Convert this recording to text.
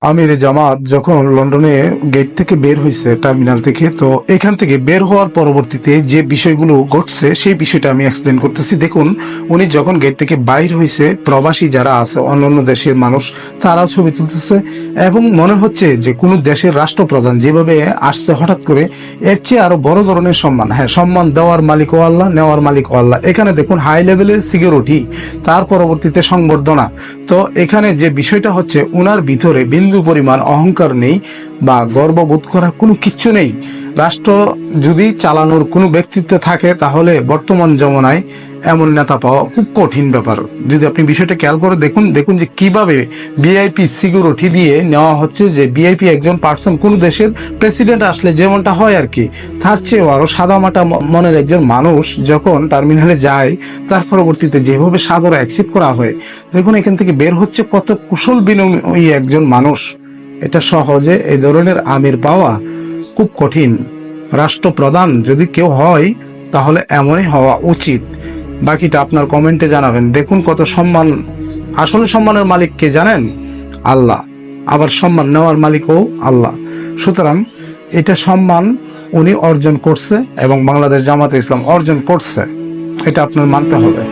আমির জামাত যখন লন্ডনে গেট থেকে বের হয়েছে টার্মিনাল থেকে, তো এখান থেকে বের হওয়ার পরবর্তীতে যে বিষয়গুলো ঘটছে সেই বিষয়টা আমি এক্সপ্লেন করতেছি। দেখুন, উনি যখন গেট থেকে বাইর হয়েছে, প্রবাসী যারা আছে অন্যান্য দেশের মানুষ তারাও ছবি তুলতেছে এবং মনে হচ্ছে যে কোনো দেশের রাষ্ট্রপ্রধান যেভাবে আসছে হঠাৎ করে, এর চেয়ে আরো বড় ধরনের সম্মান। হ্যাঁ, সম্মান দেওয়ার মালিক ও আল্লাহ, নেওয়ার মালিক ও আল্লাহ। এখানে দেখুন হাই লেভেলের সিকিউরিটি, তার পরবর্তীতে সংবর্ধনা। তো এখানে যে বিষয়টা হচ্ছে, উনার ভিতরে বিন্দু পরিমাণ অহংকার নেই বা গর্ববোধ করার কোনো কিচ্ছু নেই। রাষ্ট্র যদি চালানোর কোনো ব্যক্তিত্ব থাকে তাহলে বর্তমান জমানায় এমন নেতা পাওয়া খুব কঠিন ব্যাপার। যদি আপনি বিষয়টা খেয়াল করে দেখুন যে কিভাবে ভিআইপি সিকিউরিটি দিয়ে নেওয়া হচ্ছে, যে ভিআইপি একজন পার্সন কোন দেশের প্রেসিডেন্ট আসলে যেমনটা হয় আর কি, তার চেয়েও আরো সাদামাটা মনের একজন মানুষ যখন টার্মিনালে যায়, তার পরবর্তীতে যেভাবে সাদরে অ্যাকসেপ্ট করা হয়, দেখুন এখান থেকে বের হচ্ছে কত কুশল বিনিময়ী একজন মানুষ। এটা সহজে এই ধরনের আমির পাওয়া খুব কঠিন। রাষ্ট্রপ্রধান যদি কেউ হয় তাহলে এমনই হওয়া উচিত। বাকিটা আপনার কমেন্টে জানাবেন। দেখুন কত সম্মান। আসলে সম্মানের মালিক কে জানেন? আল্লাহ। আবার সম্মান নেওয়ার মালিকও আল্লাহ। সুতরাং এটা সম্মান উনি অর্জন করছে এবং বাংলাদেশ জামাতে ইসলাম অর্জন করছে, এটা আপনার মানতে হবে।